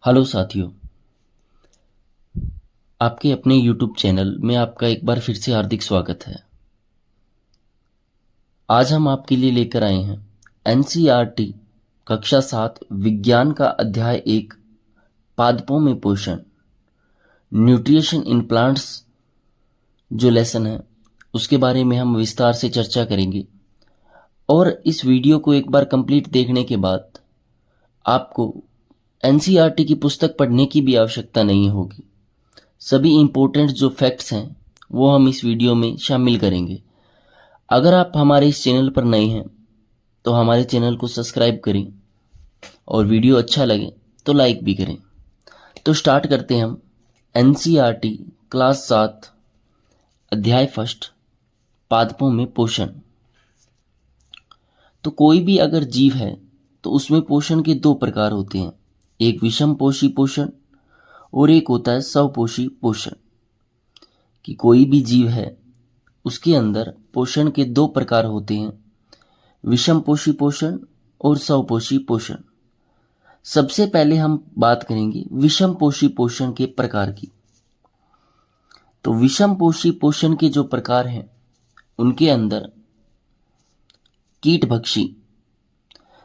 Hello साथियों, आपके अपने YouTube चैनल में आपका एक बार फिर से हार्दिक स्वागत है। आज हम आपके लिए लेकर आए हैं NCERT कक्षा 7 विज्ञान का अध्याय 1 पादपों में पोषण न्यूट्रिशन इन प्लांट्स जो लेसन है उसके बारे में हम विस्तार से चर्चा करेंगे। और इस वीडियो को एक बार कंप्लीट देखने के बाद आपको NCERT की पुस्तक पढ़ने की भी आवश्यकता नहीं होगी। सभी इम्पोर्टेंट जो फैक्ट्स हैं वो हम इस वीडियो में शामिल करेंगे। अगर आप हमारे इस चैनल पर नए हैं तो हमारे चैनल को सब्सक्राइब करें और वीडियो अच्छा लगे तो लाइक भी करें। तो स्टार्ट करते हैं हम NCERT क्लास 7 अध्याय 1 पादपों में पोषण। तो कोई भी अगर जीव है तो उसमें पोषण के दो प्रकार होते हैं, एक विषम पोषी पोषण और एक होता है स्वपोषी पोषण। कि कोई भी जीव है उसके अंदर पोषण के दो प्रकार होते हैं, विषम पोषी पोषण और स्वपोषी पोषण। सबसे पहले हम बात करेंगे विषम पोषी पोषण के प्रकार की। तो विषम पोषी पोषण के जो प्रकार हैं उनके अंदर कीटभक्षी,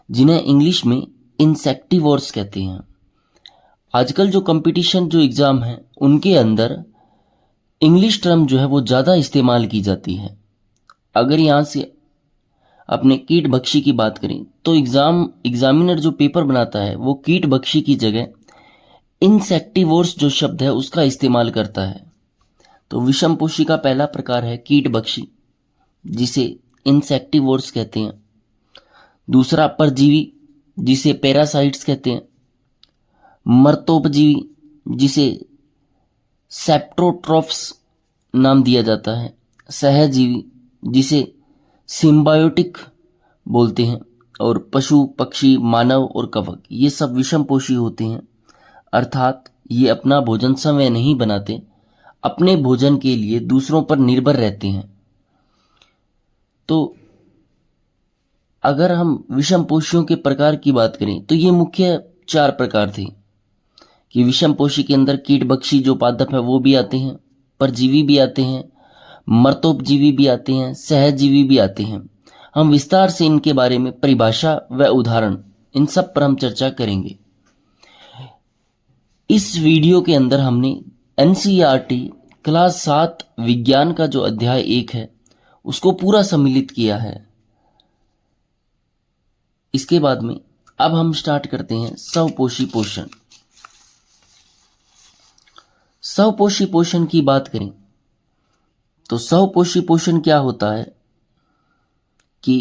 जिन्हें इंग्लिश में इंसेक्टिवोर्स कहते हैं। आजकल जो कंपटीशन जो एग्ज़ाम है उनके अंदर इंग्लिश टर्म जो है वो ज़्यादा इस्तेमाल की जाती है। अगर यहाँ से अपने कीटभक्षी की बात करें तो एग्जामिनर जो पेपर बनाता है वो कीटभक्षी की जगह इंसेक्टिवोर्स जो शब्द है उसका इस्तेमाल करता है। तो विषम पोषी का पहला प्रकार है कीटभक्षी, जिसे इंसेक्टिवोर्स कहते हैं। दूसरा परजीवी, जिसे पैरासाइट्स कहते हैं। मर्तोपजीवी, जिसे सेप्ट्रोट्रॉफ्स नाम दिया जाता है। सहजीवी, जिसे सिम्बायोटिक बोलते हैं। और पशु, पक्षी, मानव और कवक, ये सब विषम पोषी होते हैं। अर्थात ये अपना भोजन स्वयं नहीं बनाते, अपने भोजन के लिए दूसरों पर निर्भर रहते हैं। तो अगर हम विषम पोषियों के प्रकार की बात करें तो ये मुख्य 4 प्रकार थे। कि विषम पोषी के अंदर कीटभक्षी जो पादप है वो भी आते हैं, परजीवी भी आते हैं, मर्तोपजीवी भी आते हैं, सहजीवी भी आते हैं। हम विस्तार से इनके बारे में परिभाषा व उदाहरण इन सब पर हम चर्चा करेंगे। इस वीडियो के अंदर हमने NCERT क्लास 7 विज्ञान का जो अध्याय 1 है उसको पूरा सम्मिलित किया है। इसके बाद में अब हम स्टार्ट करते हैं स्वपोषी पोषण। स्वपोषी पोषण की बात करें तो स्वपोषी पोषण क्या होता है कि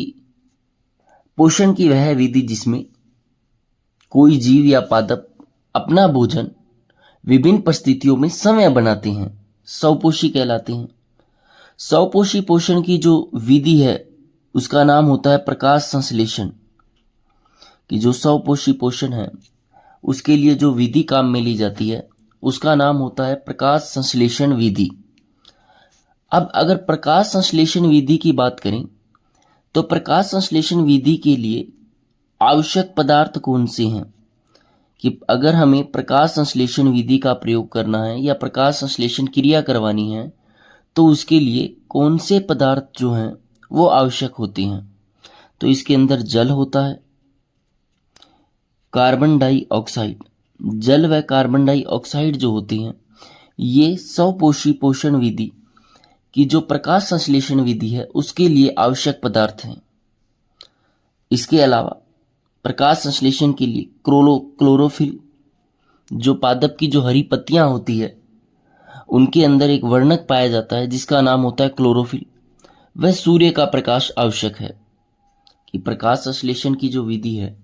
पोषण की वह विधि जिसमें कोई जीव या पादप अपना भोजन विभिन्न परिस्थितियों में स्वयं बनाते हैं, स्वपोषी कहलाते हैं। स्वपोषी पोषण की जो विधि है उसका नाम होता है प्रकाश संश्लेषण। कि जो स्वपोषी पोषण है उसके लिए जो विधि काम में ली जाती है उसका नाम होता है प्रकाश संश्लेषण विधि। अब अगर प्रकाश संश्लेषण विधि की बात करें तो प्रकाश संश्लेषण विधि के लिए आवश्यक पदार्थ कौन से हैं। कि अगर हमें प्रकाश संश्लेषण विधि का प्रयोग करना है या प्रकाश संश्लेषण क्रिया करवानी है तो उसके लिए कौन से पदार्थ जो हैं वो आवश्यक होते हैं। तो इसके अंदर जल होता है, कार्बन डाइऑक्साइड, जल व कार्बन डाइऑक्साइड जो होती हैं ये स्वपोषी पोषण विधि की जो प्रकाश संश्लेषण विधि है उसके लिए आवश्यक पदार्थ हैं। इसके अलावा प्रकाश संश्लेषण के लिए क्लोरोफिल, जो पादप की जो हरी पत्तियां होती है उनके अंदर एक वर्णक पाया जाता है जिसका नाम होता है क्लोरोफिल। वह सूर्य का प्रकाश आवश्यक है। कि प्रकाश संश्लेषण की जो विधि है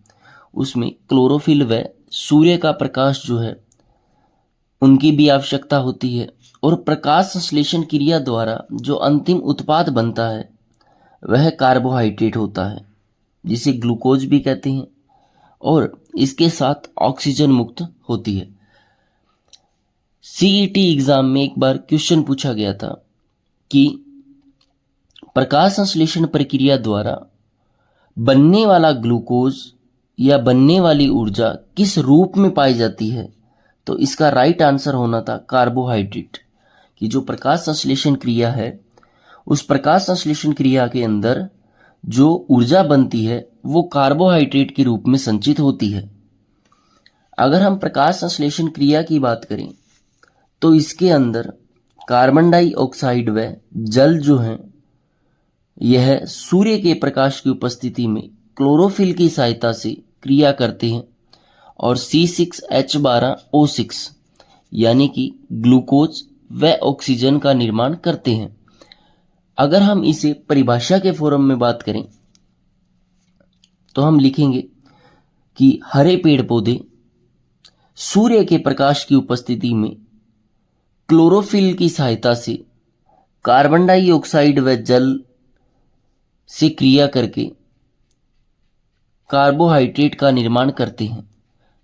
उसमें क्लोरोफिल व सूर्य का प्रकाश जो है उनकी भी आवश्यकता होती है। और प्रकाश संश्लेषण क्रिया द्वारा जो अंतिम उत्पाद बनता है वह कार्बोहाइड्रेट होता है जिसे ग्लूकोज भी कहते हैं और इसके साथ ऑक्सीजन मुक्त होती है। CET एग्जाम में एक बार क्वेश्चन पूछा गया था कि प्रकाश संश्लेषण प्रक्रिया द्वारा बनने वाला ग्लूकोज या बनने वाली ऊर्जा किस रूप में पाई जाती है। तो इसका राइट आंसर होना था कार्बोहाइड्रेट। कि जो प्रकाश संश्लेषण क्रिया है, उस प्रकाश संश्लेषण क्रिया के अंदर जो ऊर्जा बनती है वो कार्बोहाइड्रेट के रूप में संचित होती है। अगर हम प्रकाश संश्लेषण क्रिया की बात करें तो इसके अंदर कार्बन डाइऑक्साइड व जल जो है यह सूर्य के प्रकाश की उपस्थिति में क्लोरोफिल की सहायता से क्रिया करते हैं और C6H12O6 यानी कि ग्लूकोज व ऑक्सीजन का निर्माण करते हैं। अगर हम इसे परिभाषा के फॉर्म में बात करें तो हम लिखेंगे कि हरे पेड़ पौधे सूर्य के प्रकाश की उपस्थिति में क्लोरोफिल की सहायता से कार्बन डाइऑक्साइड व जल से क्रिया करके कार्बोहाइड्रेट का निर्माण करते हैं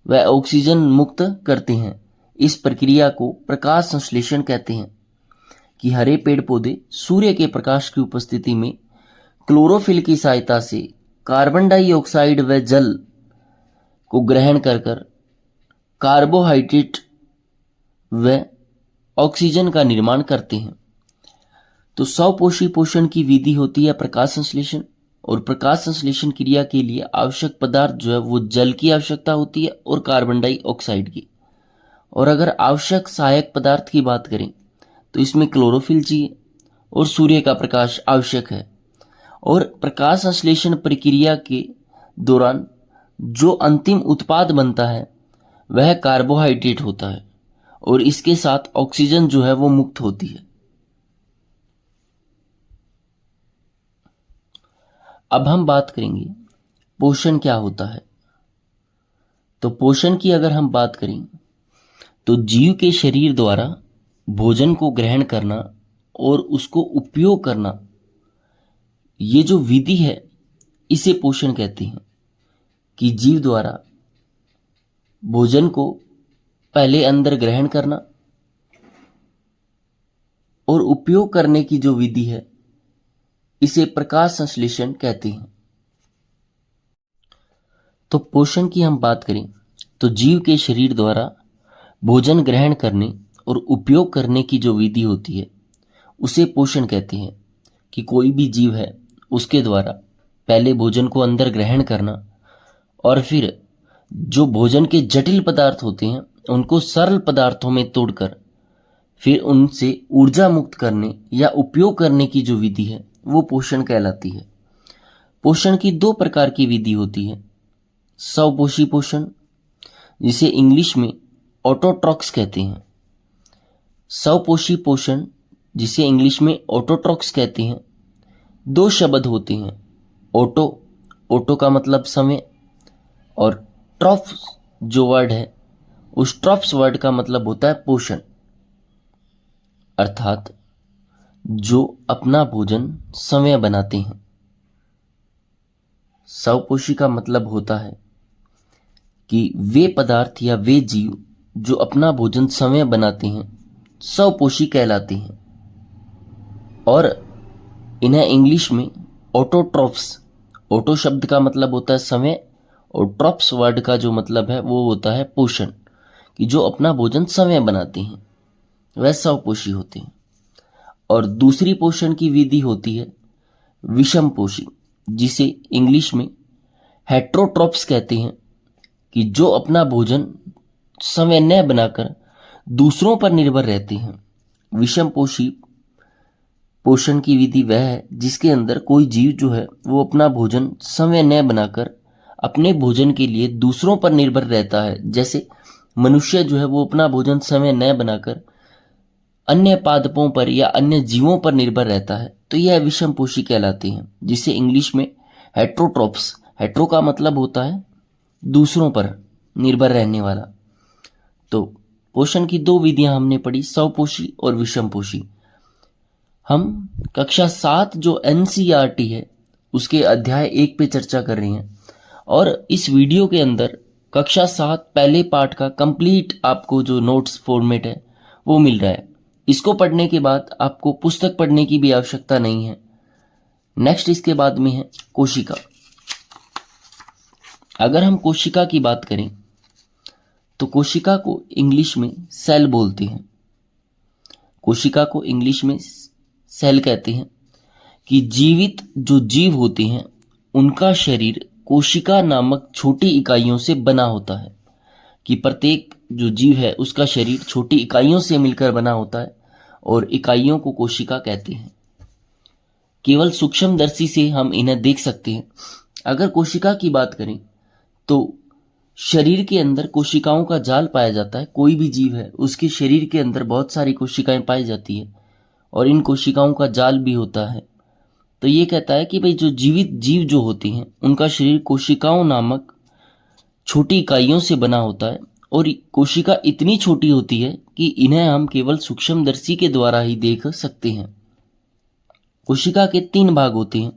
व ऑक्सीजन मुक्त करते हैं। इस प्रक्रिया को प्रकाश संश्लेषण कहते हैं। कि हरे पेड़ पौधे सूर्य के प्रकाश की उपस्थिति में क्लोरोफिल की सहायता से कार्बन डाइऑक्साइड व जल को ग्रहण कर कार्बोहाइड्रेट व ऑक्सीजन का निर्माण करते हैं। तो स्वपोषी पोषण की विधि होती है प्रकाश संश्लेषण, और प्रकाश संश्लेषण क्रिया के लिए आवश्यक पदार्थ जो है वो जल की आवश्यकता होती है और कार्बन डाइऑक्साइड की। और अगर आवश्यक सहायक पदार्थ की बात करें तो इसमें क्लोरोफिल चाहिए और सूर्य का प्रकाश आवश्यक है। और प्रकाश संश्लेषण प्रक्रिया के दौरान जो अंतिम उत्पाद बनता है वह कार्बोहाइड्रेट होता है और इसके साथ ऑक्सीजन जो है वो मुक्त होती है। अब हम बात करेंगे पोषण क्या होता है। तो पोषण की अगर हम बात करें तो जीव के शरीर द्वारा भोजन को ग्रहण करना और उसको उपयोग करना, ये जो विधि है इसे पोषण कहते हैं। कि जीव द्वारा भोजन को पहले अंदर ग्रहण करना और उपयोग करने की जो विधि है इसे प्रकाश संश्लेषण कहते हैं। तो पोषण की हम बात करें तो जीव के शरीर द्वारा भोजन ग्रहण करने और उपयोग करने की जो विधि होती है उसे पोषण कहते हैं। कि कोई भी जीव है उसके द्वारा पहले भोजन को अंदर ग्रहण करना और फिर जो भोजन के जटिल पदार्थ होते हैं उनको सरल पदार्थों में तोड़कर फिर उनसे ऊर्जा मुक्त करने या उपयोग करने की जो विधि है वो पोषण कहलाती है। पोषण की दो प्रकार की विधि होती है। स्वपोषी पोषण, जिसे इंग्लिश में ऑटोट्रॉक्स कहते हैं। स्वपोषी पोषण, जिसे इंग्लिश में ऑटोट्रॉक्स कहते हैं, दो शब्द होते हैं। ऑटो का मतलब समय, और ट्रॉफ जो वर्ड है उस ट्रॉफ्स वर्ड का मतलब होता है पोषण, अर्थात जो अपना भोजन समय बनाते हैं। स्वपोषी का मतलब होता है कि वे पदार्थ या वे जीव जो अपना भोजन समय बनाते हैं स्वपोषी कहलाते हैं। और इन्हें इंग्लिश में ऑटोट्रॉफ्स, ऑटो शब्द का मतलब होता है समय और ट्रॉप्स वर्ड का जो मतलब है वो होता है पोषण। कि जो अपना भोजन समय बनाते हैं वह स्वपोषी होते हैं। और दूसरी पोषण की विधि होती है विषम पोषी, जिसे इंग्लिश में हेट्रोट्रॉप्स कहते हैं। कि जो अपना भोजन समय न बनाकर दूसरों पर निर्भर रहते हैं। विषम पोषी पोषण की विधि वह है जिसके अंदर कोई जीव जो है वो अपना भोजन समय न बनाकर अपने भोजन के लिए दूसरों पर निर्भर रहता है। जैसे मनुष्य जो है वो अपना भोजन समय न बनाकर अन्य पादपों पर या अन्य जीवों पर निर्भर रहता है, तो यह विषम पोषी कहलाते हैं, जिसे इंग्लिश में हेट्रोट्रॉप्स, हेट्रो का मतलब होता है दूसरों पर निर्भर रहने वाला। तो पोषण की दो विधियां हमने पढ़ी, स्वपोषी और विषम पोषी। हम कक्षा 7 जो NCERT है उसके अध्याय 1 पे चर्चा कर रहे हैं और इस वीडियो के अंदर कक्षा 7 पहले पार्ट का कंप्लीट आपको जो नोट्स फॉर्मेट है वो मिल रहा है। इसको पढ़ने के बाद आपको पुस्तक पढ़ने की भी आवश्यकता नहीं है। नेक्स्ट इसके बाद में है कोशिका। अगर हम कोशिका की बात करें तो कोशिका को इंग्लिश में सेल बोलते हैं। कोशिका को इंग्लिश में सेल कहते हैं कि जीवित जो जीव होते हैं उनका शरीर कोशिका नामक छोटी इकाइयों से बना होता है, कि प्रत्येक जो जीव है उसका शरीर छोटी इकाइयों से मिलकर बना होता है और इकाइयों को कोशिका कहते हैं। केवल सूक्ष्मदर्शी से हम इन्हें देख सकते हैं। अगर कोशिका की बात करें तो शरीर के अंदर कोशिकाओं का जाल पाया जाता है। कोई भी जीव है उसके शरीर के अंदर बहुत सारी कोशिकाएं पाई जाती है और इन कोशिकाओं का जाल भी होता है। तो ये कहता है कि भाई जो जीवित जीव जो होते हैं उनका शरीर कोशिकाओं नामक छोटी इकाइयों से बना होता है और कोशिका इतनी छोटी होती है कि इन्हें हम केवल सूक्ष्मदर्शी के द्वारा ही देख सकते हैं। कोशिका के 3 भाग होते हैं,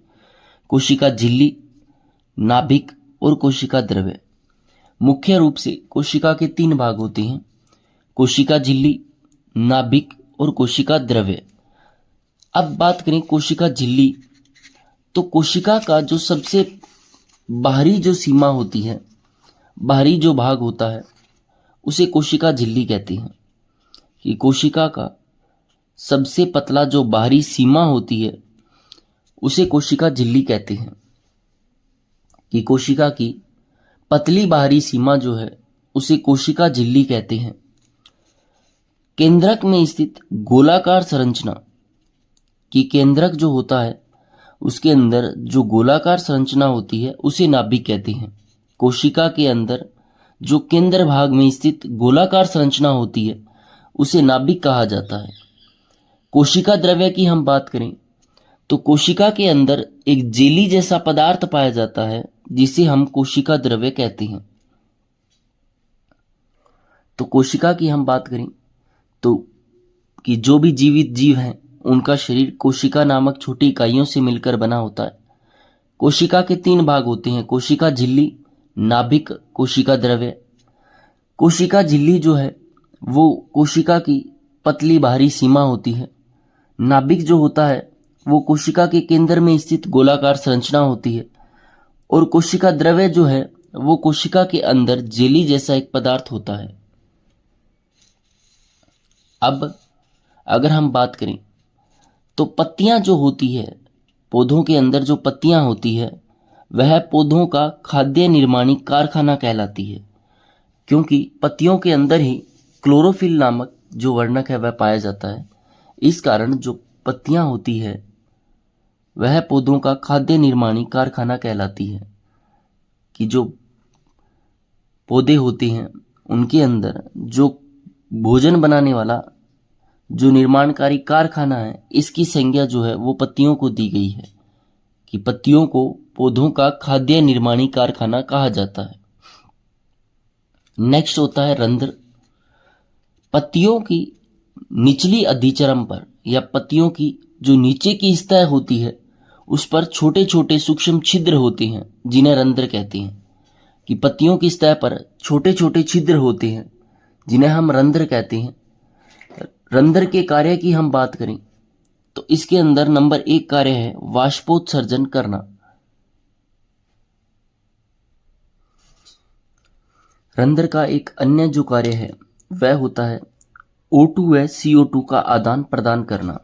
कोशिका झिल्ली, नाभिक और कोशिका द्रव्य। मुख्य रूप से कोशिका के 3 भाग होते हैं, कोशिका झिल्ली, नाभिक और कोशिका द्रव्य। अब बात करें कोशिका झिल्ली, तो कोशिका का जो सबसे बाहरी जो सीमा होती है, बाहरी जो भाग होता है उसे कोशिका झिल्ली कहते हैं। कि कोशिका का सबसे पतला जो बाहरी सीमा होती है उसे कोशिका झिल्ली कहते हैं। कि कोशिका की पतली बाहरी सीमा जो है उसे कोशिका झिल्ली कहते हैं। केंद्रक में स्थित गोलाकार संरचना, कि केंद्रक जो होता है उसके अंदर जो गोलाकार संरचना होती है उसे नाभिक कहते हैं। कोशिका के अंदर जो केंद्र भाग में स्थित गोलाकार संरचना होती है उसे नाभिक कहा जाता है। कोशिका द्रव्य की हम बात करें तो कोशिका के अंदर एक जेली जैसा पदार्थ पाया जाता है जिसे हम कोशिका द्रव्य कहते हैं। तो कोशिका की हम बात करें तो कि जो भी जीवित जीव हैं उनका शरीर कोशिका नामक छोटी इकाइयों से मिलकर बना होता है। कोशिका के 3 भाग होते हैं, कोशिका झिल्ली, नाभिक, कोशिका द्रव्य। कोशिका झिल्ली जो है वो कोशिका की पतली बाहरी सीमा होती है। नाभिक जो होता है वो कोशिका के केंद्र में स्थित गोलाकार संरचना होती है और कोशिका द्रव्य जो है वो कोशिका के अंदर जेली जैसा एक पदार्थ होता है। अब अगर हम बात करें तो पत्तियां जो होती है, पौधों के अंदर जो पत्तियां होती है वह पौधों का खाद्य निर्माणी कारखाना कहलाती है, क्योंकि पत्तियों के अंदर ही क्लोरोफिल नामक जो वर्णक है वह पाया जाता है। इस कारण जो पत्तियां होती है वह पौधों का खाद्य निर्माणी कारखाना कहलाती है। कि जो पौधे होते हैं उनके अंदर जो भोजन बनाने वाला जो निर्माणकारी कारखाना है, इसकी संज्ञा जो है वो पत्तियों को दी गई है कि पत्तियों को पौधों का खाद्य निर्माणी कारखाना कहा जाता है। नेक्स्ट होता है रंध्र। पत्तियों की निचली अधिचरम पर या पत्तियों की जो नीचे की सतह होती है उस पर छोटे छोटे सूक्ष्म छिद्र होते हैं जिन्हें रंध्र कहते हैं। कि पत्तियों की सतह पर छोटे छोटे छिद्र होते हैं जिन्हें हम रंध्र कहते हैं। रंध्र के कार्य की हम बात करें तो इसके अंदर नंबर 1 कार्य है वाष्पोत्सर्जन करना। रंध्र का एक अन्य जो कार्य है वह होता है O2 व CO2 का आदान प्रदान करना।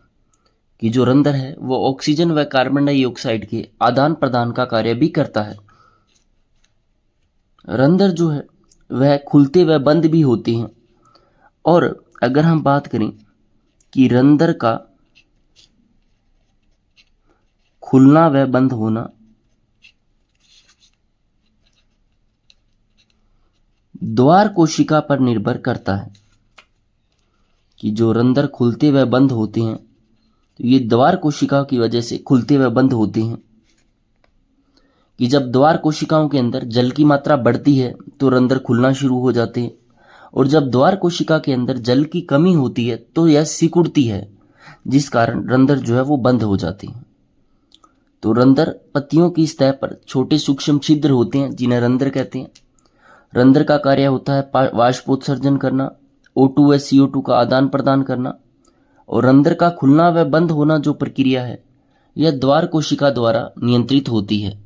कि जो रंध्र है वो ऑक्सीजन व कार्बन डाइऑक्साइड के आदान प्रदान का कार्य भी करता है। रंध्र जो है वह खुलते व बंद भी होते हैं। और अगर हम बात करें कि रंध्र का खुलना व बंद होना द्वार कोशिका पर निर्भर करता है। कि जो रंध्र खुलते व बंद होते हैं तो ये द्वार कोशिका की वजह से खुलते व बंद होते हैं। कि जब द्वार कोशिकाओं के अंदर जल की मात्रा बढ़ती है तो रंध्र खुलना शुरू हो जाते हैं और जब द्वार कोशिका के अंदर जल की कमी होती है तो यह सिकुड़ती है, जिस कारण रंध्र जो है वो बंद हो जाते हैं। तो रंध्र पत्तियों की सतह पर छोटे सूक्ष्म छिद्र होते हैं जिन्हें रंध्र कहते हैं। रंध्र का कार्य होता है वाष्पोत्सर्जन करना, O2 व CO2 का आदान प्रदान करना। और रंध्र का खुलना व बंद होना जो प्रक्रिया है यह द्वार कोशिका द्वारा नियंत्रित होती है।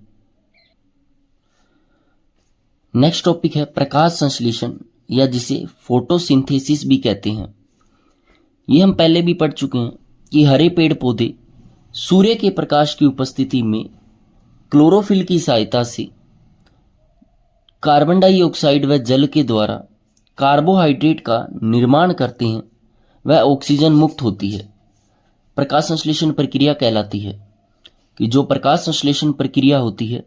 नेक्स्ट टॉपिक है प्रकाश संश्लेषण या जिसे फोटोसिंथेसिस भी कहते हैं। ये हम पहले भी पढ़ चुके हैं कि हरे पेड़ पौधे सूर्य के प्रकाश की उपस्थिति में क्लोरोफिल की सहायता से कार्बन डाइऑक्साइड व जल के द्वारा कार्बोहाइड्रेट का निर्माण करते हैं, वह ऑक्सीजन मुक्त होती है। प्रकाश संश्लेषण प्रक्रिया कहलाती है कि जो प्रकाश संश्लेषण प्रक्रिया होती है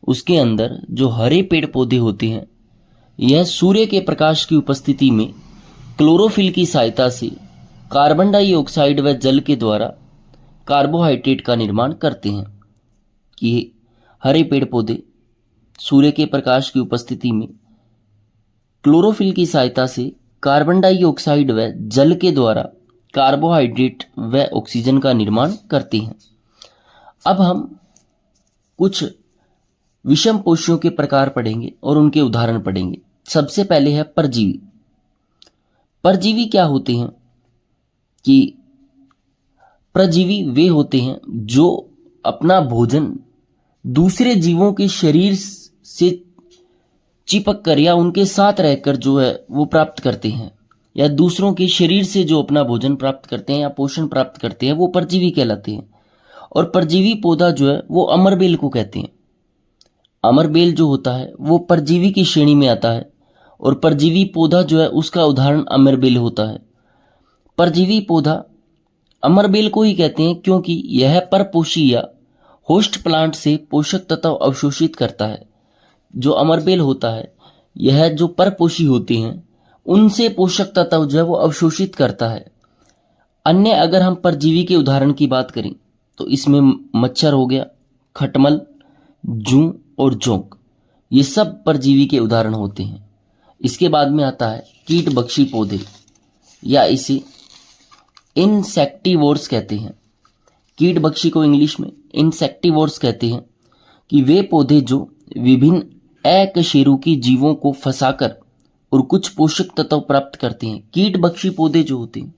उसके अंदर जो हरे पेड़ पौधे होते हैं यह सूर्य के प्रकाश की उपस्थिति में क्लोरोफिल की सहायता से कार्बन डाइऑक्साइड व जल के द्वारा कार्बोहाइड्रेट का निर्माण करते हैं। कि हरे पेड़ पौधे सूर्य के प्रकाश की उपस्थिति में क्लोरोफिल की सहायता से कार्बन डाइऑक्साइड व जल के द्वारा कार्बोहाइड्रेट व ऑक्सीजन का निर्माण करते हैं। अब हम कुछ विषम पोषियों के प्रकार पढ़ेंगे और उनके उदाहरण पढ़ेंगे। सबसे पहले है परजीवी। परजीवी क्या होते हैं कि परजीवी वे होते हैं जो अपना भोजन दूसरे जीवों के शरीर से चिपक कर या उनके साथ रहकर जो है वो प्राप्त करते हैं, या दूसरों के शरीर से जो अपना भोजन प्राप्त करते हैं या पोषण प्राप्त करते हैं, वो परजीवी कहलाते हैं। और परजीवी पौधा जो है वो अमरबेल को कहते हैं। अमरबेल जो होता है वो परजीवी की श्रेणी में आता है और परजीवी पौधा जो है उसका उदाहरण अमरबेल होता है। परजीवी पौधा अमरबेल को ही कहते हैं क्योंकि यह परपोषी या होस्ट प्लांट से पोषक तत्व अवशोषित करता है। जो अमरबेल होता है यह जो परपोषी होते हैं उनसे पोषक तत्व जो है वो अवशोषित करता है। अन्य अगर हम परजीवी के उदाहरण की बात करें तो इसमें मच्छर हो गया, खटमल, जूं और जोंक, ये सब परजीवी के उदाहरण होते हैं। इसके बाद में आता है कीटभक्षी पौधे या इसे इंसेक्टिवोर्स कहते हैं। कीटभक्षी को इंग्लिश में इंसेक्टिवोर्स कहते हैं कि वे पौधे जो विभिन्न अकशेरुकी जीवों को फंसाकर और कुछ पोषक तत्व प्राप्त करते हैं। कीटभक्षी पौधे जो होते हैं,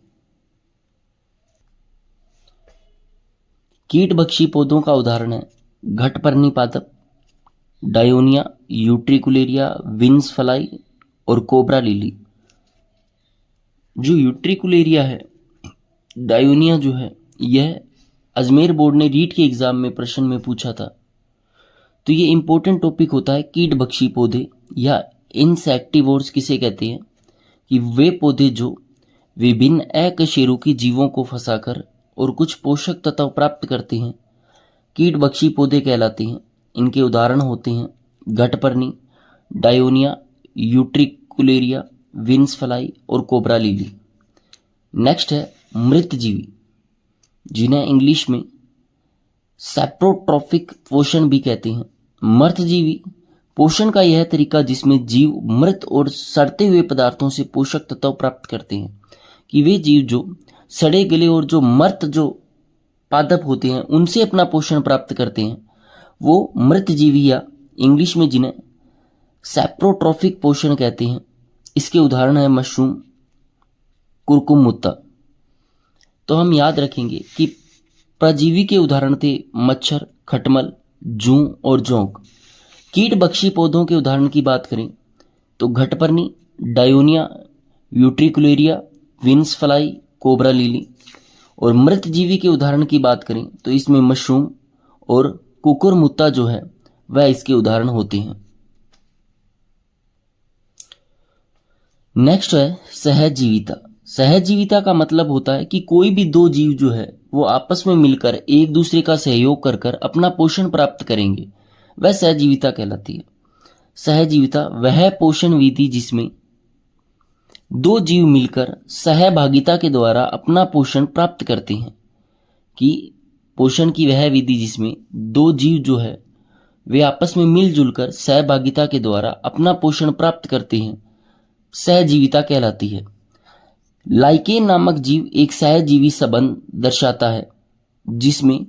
कीटभक्षी पौधों का उदाहरण है घटपर्णी पादप, डायोनिया, यूट्रिकुलेरिया, विंस फ्लाई और कोबरा लिली। जो यूट्रिकुलेरिया है, डायोनिया जो है, यह अजमेर बोर्ड ने रीट के एग्जाम में प्रश्न में पूछा था। तो ये इंपॉर्टेंट टॉपिक होता है कीटभक्षी पौधे या इंसेक्टिवोर्स किसे कहते हैं कि वे पौधे जो विभिन्न अकशेरुकी जीवों को फंसाकर और कुछ पोषक तत्व प्राप्त करते हैं, कीटभक्षी पौधे कहलाते हैं। इनके उदाहरण होते हैं घटपर्णी, डायोनिया, यूट्रिकुलेरिया, विंस फ्लाई और कोबरा लिली। नेक्स्ट है मृतजीवी, जिन्हें इंग्लिश में सैप्रोट्रॉफिक पोषण भी कहते हैं। मृतजीवी पोषण का यह तरीका जिसमें जीव मृत और सड़ते हुए पदार्थों से पोषक तत्व प्राप्त करते हैं। कि वे जीव जो सड़े गले और जो मृत जो पादप होते हैं उनसे अपना पोषण प्राप्त करते हैं, वो मृतजीवी या इंग्लिश में जिन्हें सैप्रोट्रॉफिक पोषण कहते हैं। इसके उदाहरण है मशरूम, कुरकुमुत्ता। तो हम याद रखेंगे कि परजीवी के उदाहरण थे मच्छर, खटमल, जूं और जोंक। कीटभक्षी पौधों के उदाहरण की बात करें तो घटपर्णी, Dionaea, Utricularia, Venus fly, cobra lily. और मृतजीवी के उदाहरण की बात करें तो इसमें मशरूम और कुकुरमुत्ता जो है वह इसके उदाहरण होते हैं। नेक्स्ट है सहजीविता। सहजीविता का मतलब होता है कि कोई भी दो जीव जो है वो आपस में मिलकर एक दूसरे का सहयोग कर कर अपना पोषण प्राप्त करेंगे, वह सहजीविता कहलाती है। सहजीविता वह पोषण विधि जिसमें दो जीव मिलकर सहभागिता के द्वारा अपना पोषण प्राप्त करते हैं। कि पोषण की वह विधि जिसमें दो जीव जो है वे आपस में मिलजुल कर सहभागिता के द्वारा अपना पोषण प्राप्त करते हैं, सहजीविता कहलाती है। लाइकेन नामक जीव एक सहजीवी संबंध दर्शाता है जिसमें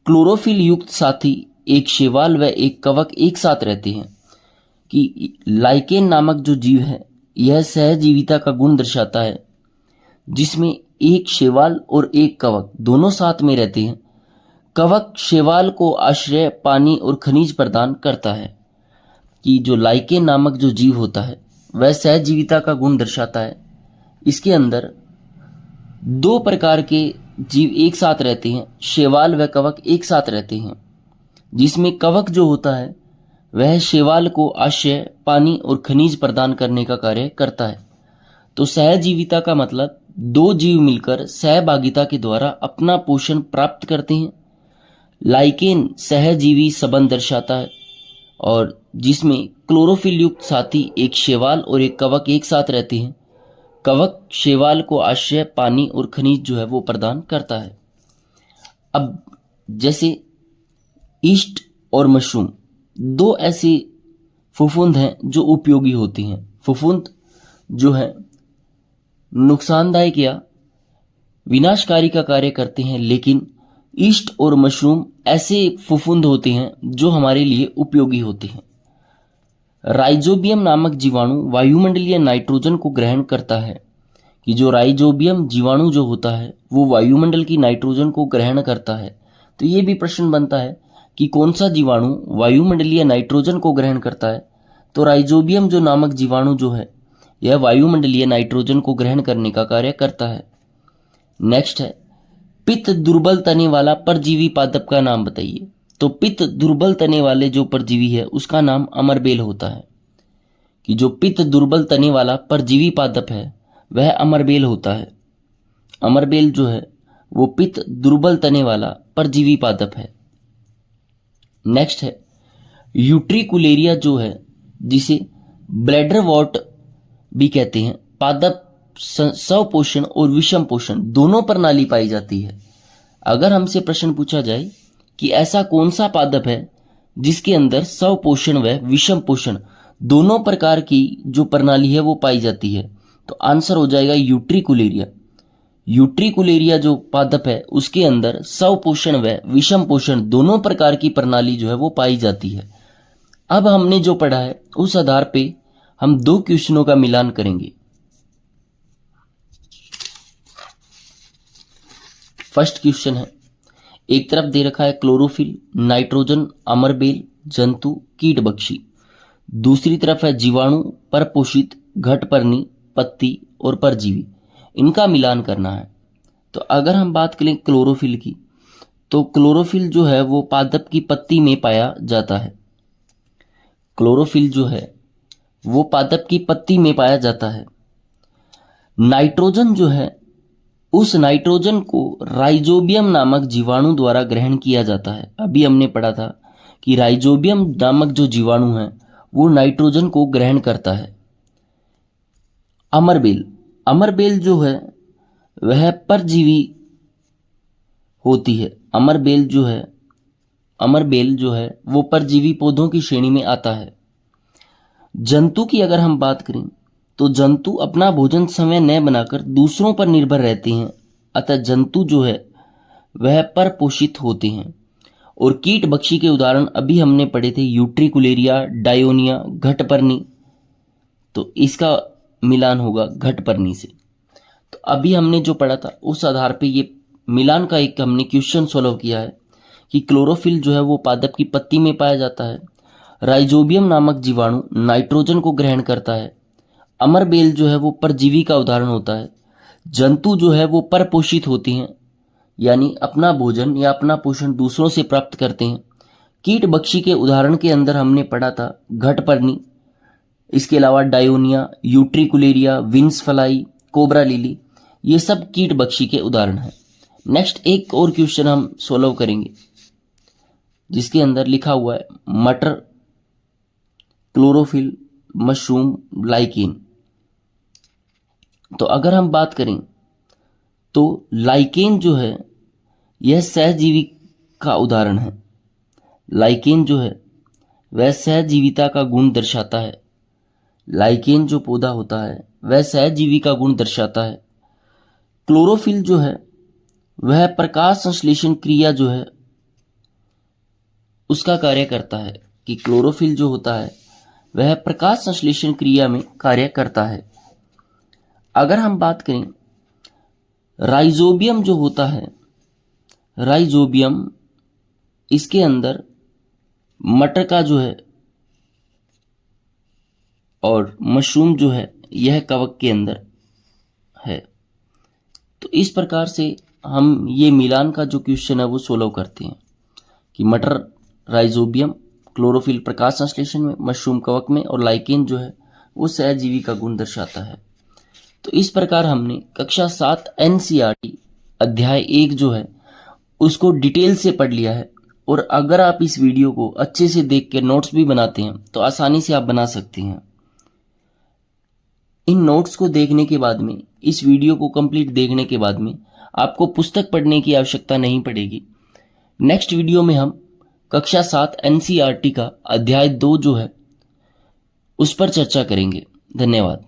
क्लोरोफिल युक्त साथी एक शैवाल व एक कवक एक साथ रहते हैं। कि लाइकेन नामक जो जीव है यह सहजीविता का गुण दर्शाता है जिसमें एक शैवाल और एक कवक दोनों साथ में रहते हैं। कवक शैवाल को आश्रय, पानी और खनिज प्रदान करता है। कि जो लाइकेन नामक जो जीव होता है वह सहजीविता का गुण दर्शाता है। इसके अंदर दो प्रकार के जीव एक साथ रहते हैं, शैवाल व कवक एक साथ रहते हैं, जिसमें कवक जो होता है वह शैवाल को आश्रय, पानी और खनिज प्रदान करने का कार्य करता है। तो सहजीविता का मतलब दो जीव मिलकर सहभागिता के द्वारा अपना पोषण प्राप्त करते हैं। लाइकेन सहजीवी संबंध दर्शाता है और जिसमें क्लोरोफिल युक्त साथी एक शैवाल और एक कवक एक साथ रहते हैं। कवक शैवाल को आश्रय, पानी और खनिज जो है वो प्रदान करता है। अब जैसे ईस्ट और मशरूम दो ऐसे फफूंद हैं जो उपयोगी होती हैं। फफूंद जो है नुकसानदायक या विनाशकारी का कार्य करते हैं, लेकिन ईस्ट और मशरूम ऐसे फफूंद होते हैं जो हमारे लिए उपयोगी होते हैं। राइजोबियम नामक जीवाणु वायुमंडलीय नाइट्रोजन को ग्रहण करता है कि जो राइजोबियम जीवाणु जो होता है वो वायुमंडल की नाइट्रोजन को ग्रहण करता है। तो ये भी प्रश्न बनता है कि कौन सा जीवाणु वायुमंडलीय नाइट्रोजन को ग्रहण करता है। तो राइजोबियम जो नामक जीवाणु जो है यह वायुमंडलीय नाइट्रोजन को ग्रहण करने का कार्य करता है। नेक्स्ट है पित्त दुर्बल तने वाला परजीवी पादप का नाम बताइए। तो पित्त दुर्बल तने वाले जो परजीवी है उसका नाम अमरबेल होता है। कि जो पित्त दुर्बल तने वाला परजीवी पादप है वह अमरबेल होता है। अमरबेल जो है वो पित्त दुर्बल तने वाला परजीवी पादप है। नेक्स्ट है यूट्रिकुलेरिया जो है जिसे ब्लैडर वॉट भी कहते हैं। पादप स्वपोषण और विषम पोषण दोनों प्रणाली पाई जाती है। अगर हमसे प्रश्न पूछा जाए कि ऐसा कौन सा पादप है जिसके अंदर स्वपोषण व विषम पोषण दोनों प्रकार की जो प्रणाली है वो पाई जाती है, तो आंसर हो जाएगा यूट्रिकुलेरिया। यूट्रिकुलेरिया जो पादप है उसके अंदर स्वपोषण व विषम पोषण दोनों प्रकार की प्रणाली जो है वो पाई जाती है। अब हमने जो पढ़ा है उस आधार पे हम दो क्वेश्चनों का मिलान करेंगे। फर्स्ट क्वेश्चन है, एक तरफ दे रखा है क्लोरोफिल, नाइट्रोजन, अमरबेल, जंतु, कीट बख्शी। दूसरी तरफ है जीवाणु, परपोषित, घटपर्णी, पत्ती और परजीवी। इनका मिलान करना है। तो अगर हम बात करें क्लोरोफिल की, तो क्लोरोफिल जो है वो पादप की पत्ती में पाया जाता है। क्लोरोफिल जो है वो पादप की पत्ती में पाया जाता है। नाइट्रोजन जो है उस नाइट्रोजन को राइजोबियम नामक जीवाणु द्वारा ग्रहण किया जाता है। अभी हमने पढ़ा था कि राइजोबियम नामक जो जीवाणु है वो नाइट्रोजन को ग्रहण करता है। अमरबेल, अमरबेल जो है वह परजीवी होती है। अमरबेल जो है वो परजीवी पौधों की श्रेणी में आता है। जंतु की अगर हम बात करें तो जंतु अपना भोजन समय न बनाकर दूसरों पर निर्भर रहते हैं, अतः जंतु जो है वह परपोषित होते हैं। और कीट बख्शी के उदाहरण अभी हमने पढ़े थे, यूट्रिकुलेरिया, डायोनिया, घटपर्णी। तो इसका मिलान होगा घटपर्णी से। तो अभी हमने जो पढ़ा था उस आधार पे ये मिलान का एक हमने क्वेश्चन सॉल्व किया है कि क्लोरोफिल जो है वो पादप की पत्ती में पाया जाता है। राइजोबियम नामक जीवाणु नाइट्रोजन को ग्रहण करता है। अमरबेल जो है वो परजीवी का उदाहरण होता है। जंतु जो है वो परपोषित होते हैं, यानी अपना भोजन या अपना पोषण दूसरों से प्राप्त करते हैं। कीट बख्शी के उदाहरण के अंदर हमने पढ़ा था घटपर्णी, इसके अलावा Dionaea, Utricularia, Venus fly, cobra lily, ये सब कीट बख्शी के उदाहरण हैं। नेक्स्ट एक और क्वेश्चन हम सोल्व करेंगे जिसके अंदर लिखा हुआ है मटर, क्लोरोफिल, मशरूम, लाइकेन। तो अगर हम बात करें तो लाइकेन जो है यह सहजीवी का उदाहरण है। लाइकेन जो है वह सहजीविता का गुण दर्शाता है। लाइकेन जो पौधा होता है वह सहजीवी का गुण दर्शाता है। क्लोरोफिल जो है वह प्रकाश संश्लेषण क्रिया जो है उसका कार्य करता है। कि क्लोरोफिल जो होता है वह प्रकाश संश्लेषण क्रिया में कार्य करता है। अगर हम बात करें राइजोबियम जो होता है, राइजोबियम इसके अंदर मटर का जो है और मशरूम जो है यह कवक के अंदर है। तो इस प्रकार से हम ये मिलान का जो क्वेश्चन है वो सोल्व करते हैं कि मटर राइजोबियम क्लोरोफिल प्रकाश संश्लेषण में, मशरूम कवक में, और लाइकेन जो है वो सहजीवी का गुण दर्शाता है। तो इस प्रकार हमने कक्षा 7 NCERT अध्याय 1 जो है उसको डिटेल से पढ़ लिया है। और अगर आप इस वीडियो को अच्छे से देख के नोट्स भी बनाते हैं तो आसानी से आप बना सकते हैं। इन नोट्स को देखने के बाद में, इस वीडियो को कंप्लीट देखने के बाद में आपको पुस्तक पढ़ने की आवश्यकता नहीं पड़ेगी। नेक्स्ट वीडियो में हम कक्षा 7 NCERT का अध्याय 2 जो है उस पर चर्चा करेंगे। धन्यवाद।